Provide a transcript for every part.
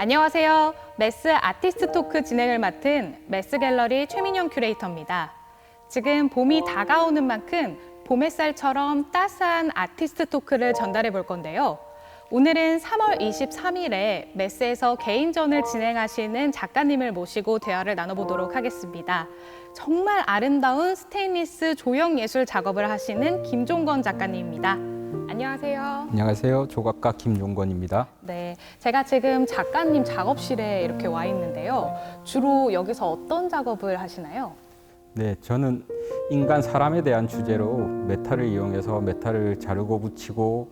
안녕하세요. 메스 아티스트 토크 진행을 맡은 메스 갤러리 최민영 큐레이터입니다. 지금 봄이 다가오는 만큼 봄 햇살처럼 따스한 아티스트 토크를 전달해 볼 건데요. 오늘은 3월 23일에 메스에서 개인전을 진행하시는 작가님을 모시고 대화를 나눠보도록 하겠습니다. 정말 아름다운 스테인리스 조형 예술 작업을 하시는 김종건 작가님입니다. 안녕하세요. 안녕하세요. 조각가 김종건입니다. 네, 제가 지금 작가님 작업실에 이렇게 와 있는데요. 주로 여기서 어떤 작업을 하시나요? 네, 저는 인간 사람에 대한 주제로 메탈을 이용해서 메탈을 자르고 붙이고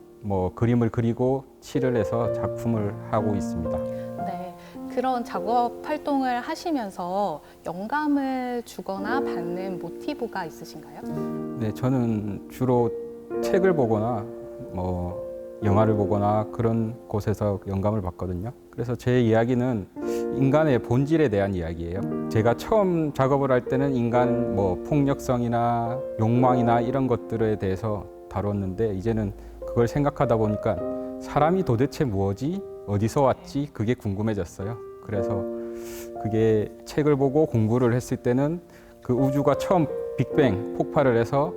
그림을 그리고 칠을 해서 작품을 하고 있습니다. 네, 그런 작업 활동을 하시면서 영감을 주거나 받는 모티브가 있으신가요? 네, 저는 주로 책을 보거나 영화를 보거나 그런 곳에서 영감을 받거든요. 그래서 제 이야기는 인간의 본질에 대한 이야기예요. 제가 처음 작업을 할 때는 인간 폭력성이나 욕망이나 이런 것들에 대해서 다뤘는데 이제는 그걸 생각하다 보니까 사람이 도대체 무엇이 어디서 왔지 그게 궁금해졌어요. 그래서 그게 책을 보고 공부를 했을 때는 그 우주가 처음 빅뱅 폭발을 해서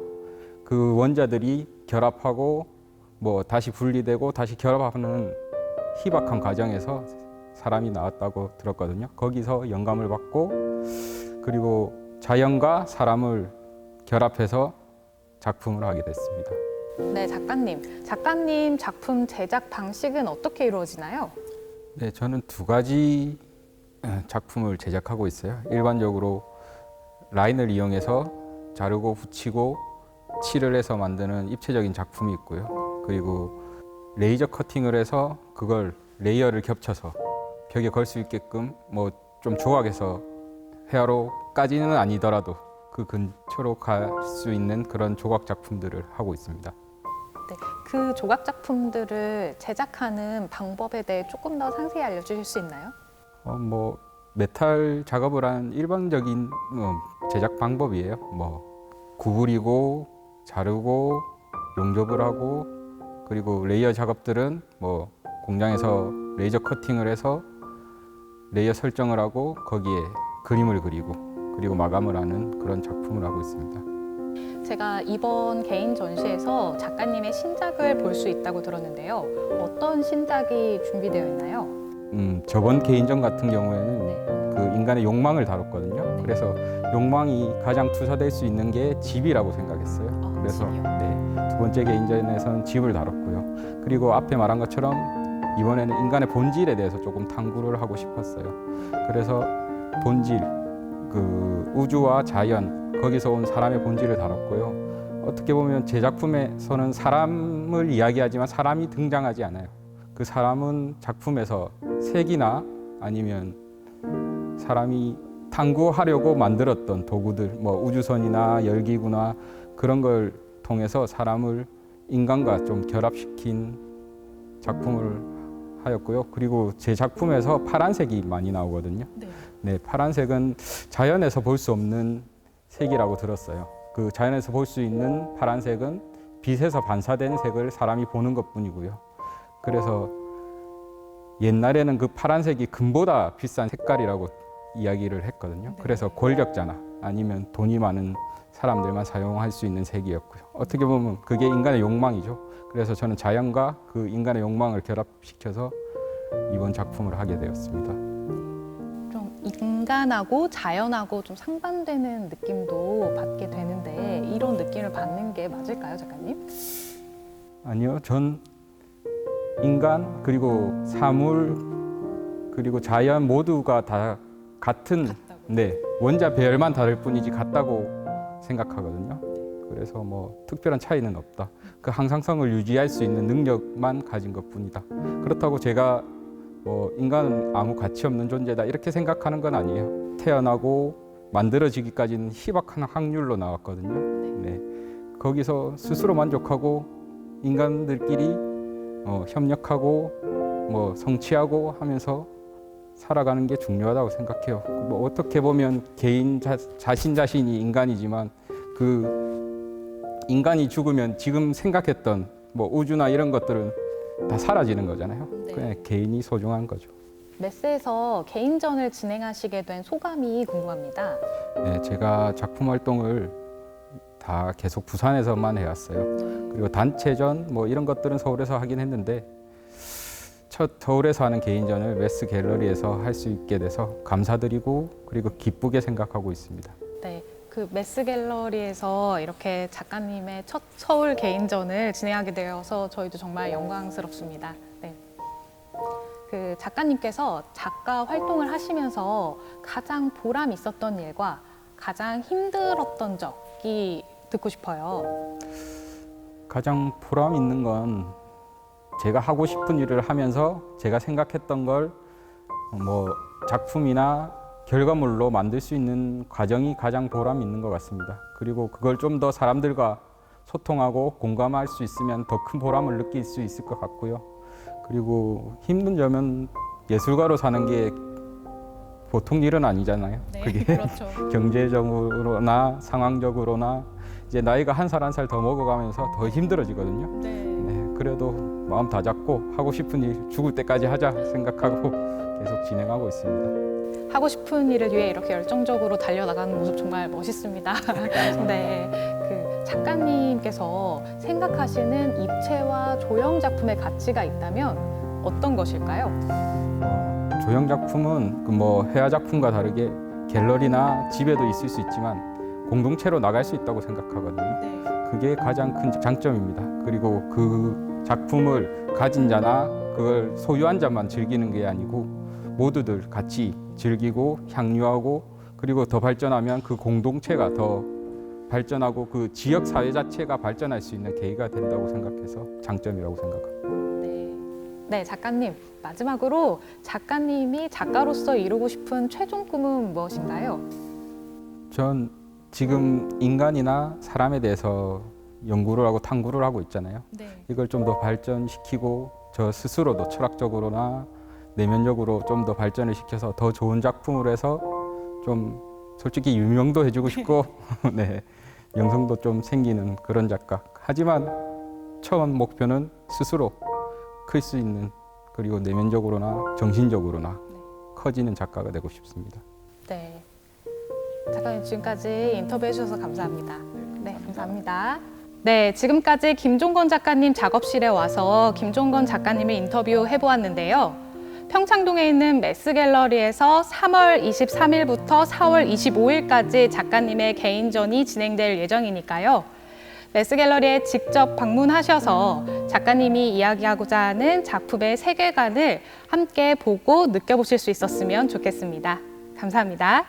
그 원자들이 결합하고 다시 분리되고 다시 결합하는 희박한 과정에서 사람이 나왔다고 들었거든요. 거기서 영감을 받고 그리고 자연과 사람을 결합해서 작품을 하게 됐습니다. 네, 작가님 작품 제작 방식은 어떻게 이루어지나요? 네, 저는 두 가지 작품을 제작하고 있어요. 일반적으로 라인을 이용해서 자르고 붙이고 칠을 해서 만드는 입체적인 작품이 있고요. 그리고 레이저 커팅을 해서 그걸 레이어를 겹쳐서 벽에 걸 수 있게끔 좀 조각해서 회화로까지는 아니더라도 그 근처로 갈 수 있는 그런 조각 작품들을 하고 있습니다. 네, 그 조각 작품들을 제작하는 방법에 대해 조금 더 상세히 알려주실 수 있나요? 메탈 작업을 한 일반적인 제작 방법이에요. 구부리고 자르고 용접을 하고 그리고 레이어 작업들은 공장에서 레이저 커팅을 해서 레이어 설정을 하고 거기에 그림을 그리고 마감을 하는 그런 작품을 하고 있습니다. 제가 이번 개인 전시에서 작가님의 신작을 볼 수 있다고 들었는데요. 어떤 신작이 준비되어 있나요? 저번 개인전 같은 경우에는 그 인간의 욕망을 다뤘거든요. 그래서 욕망이 가장 투사될 수 있는 게 집이라고 생각했어요. 그래서 두 번째 개인전에서는 집을 다뤘고요. 그리고 앞에 말한 것처럼 이번에는 인간의 본질에 대해서 조금 탐구를 하고 싶었어요. 그래서 본질, 그 우주와 자연, 거기서 온 사람의 본질을 다뤘고요. 어떻게 보면 제 작품에서는 사람을 이야기하지만 사람이 등장하지 않아요. 그 사람은 작품에서 색이나 아니면 사람이 탐구하려고 만들었던 도구들, 우주선이나 열기구나 그런 걸 통해서 사람을 인간과 좀 결합시킨 작품을 하였고요. 그리고 제 작품에서 파란색이 많이 나오거든요. 네, 파란색은 자연에서 볼 수 없는 색이라고 들었어요. 그 자연에서 볼 수 있는 파란색은 빛에서 반사된 색을 사람이 보는 것뿐이고요. 그래서 옛날에는 그 파란색이 금보다 비싼 색깔이라고 이야기를 했거든요. 그래서 권력자나 아니면 돈이 많은 사람들만 사용할 수 있는 색이었고요. 어떻게 보면 그게 인간의 욕망이죠. 그래서 저는 자연과 그 인간의 욕망을 결합시켜서 이번 작품을 하게 되었습니다. 좀 인간하고 자연하고 좀 상반되는 느낌도 받게 되는데 이런 느낌을 받는 게 맞을까요, 작가님? 아니요, 전 인간 그리고 사물 그리고 자연 모두가 다 같은 원자 배열만 다를 뿐이지 같다고 생각하거든요. 그래서 특별한 차이는 없다. 그 항상성을 유지할 수 있는 능력만 가진 것뿐이다. 그렇다고 제가 인간은 아무 가치 없는 존재다 이렇게 생각하는 건 아니에요. 태어나고 만들어지기까지는 희박한 확률로 나왔거든요. 네. 거기서 스스로 만족하고 인간들끼리 협력하고 성취하고 하면서 살아가는 게 중요하다고 생각해요. 어떻게 보면 개인 자신이 인간이지만 그 인간이 죽으면 지금 생각했던 우주나 이런 것들은 다 사라지는 거잖아요. 그냥 개인이 소중한 거죠. 메스에서 개인전을 진행하시게 된 소감이 궁금합니다. 네, 제가 작품 활동을 다 계속 부산에서만 해왔어요. 그리고 단체전 뭐 이런 것들은 서울에서 하긴 했는데 첫 서울에서 하는 개인전을 메스 갤러리에서 할 수 있게 돼서 감사드리고 그리고 기쁘게 생각하고 있습니다. 네, 그 메스 갤러리에서 이렇게 작가님의 첫 서울 개인전을 진행하게 되어서 저희도 정말 영광스럽습니다. 네. 그 작가님께서 작가 활동을 하시면서 가장 보람 있었던 일과 가장 힘들었던 적이 듣고 싶어요. 가장 보람 있는 건 제가 하고 싶은 일을 하면서 제가 생각했던 걸 뭐 작품이나 결과물로 만들 수 있는 과정이 가장 보람 있는 것 같습니다. 그리고 그걸 좀 더 사람들과 소통하고 공감할 수 있으면 더 큰 보람을 느낄 수 있을 것 같고요. 그리고 힘든 점은 예술가로 사는 게 보통 일은 아니잖아요. 네, 그게 그렇죠. 경제적으로나 상황적으로나 이제 나이가 한 살 한 살 더 먹어가면서 더 힘들어지거든요. 네. 네, 그래도 마음 다잡고 하고 싶은 일 죽을 때까지 하자 생각하고 계속 진행하고 있습니다. 하고 싶은 일을 위해 이렇게 열정적으로 달려나가는 모습 정말 멋있습니다. 네, 그 작가님께서 생각하시는 입체와 조형 작품의 가치가 있다면 어떤 것일까요? 조형 작품은 그 뭐 회화 작품과 다르게 갤러리나 집에도 있을 수 있지만 공동체로 나갈 수 있다고 생각하거든요. 네. 그게 가장 큰 장점입니다. 그리고 그 작품을 가진 자나 그걸 소유한 자만 즐기는 게 아니고 모두들 같이 즐기고 향유하고 그리고 더 발전하면 그 공동체가 더 발전하고 그 지역 사회 자체가 발전할 수 있는 계기가 된다고 생각해서 장점이라고 생각합니다. 네, 작가님. 마지막으로 작가님이 작가로서 이루고 싶은 최종 꿈은 무엇인가요? 전 지금 인간이나 사람에 대해서 연구를 하고 탐구를 하고 있잖아요. 네. 이걸 좀 더 발전시키고 저 스스로도 철학적으로나 내면적으로 좀 더 발전을 시켜서 더 좋은 작품을 해서 좀 솔직히 유명도 해주고 싶고 네, 명성도 좀 생기는 그런 작가. 하지만 처음 목표는 스스로 클 수 있는 그리고 내면적으로나 정신적으로나 커지는 작가가 되고 싶습니다. 네. 작가님 지금까지 인터뷰해 주셔서 감사합니다. 네, 감사합니다. 네, 지금까지 김종건 작가님 작업실에 와서 김종건 작가님을 인터뷰해 보았는데요. 평창동에 있는 메스 갤러리에서 3월 23일부터 4월 25일까지 작가님의 개인전이 진행될 예정이니까요. 메스 갤러리에 직접 방문하셔서 작가님이 이야기하고자 하는 작품의 세계관을 함께 보고 느껴보실 수 있었으면 좋겠습니다. 감사합니다.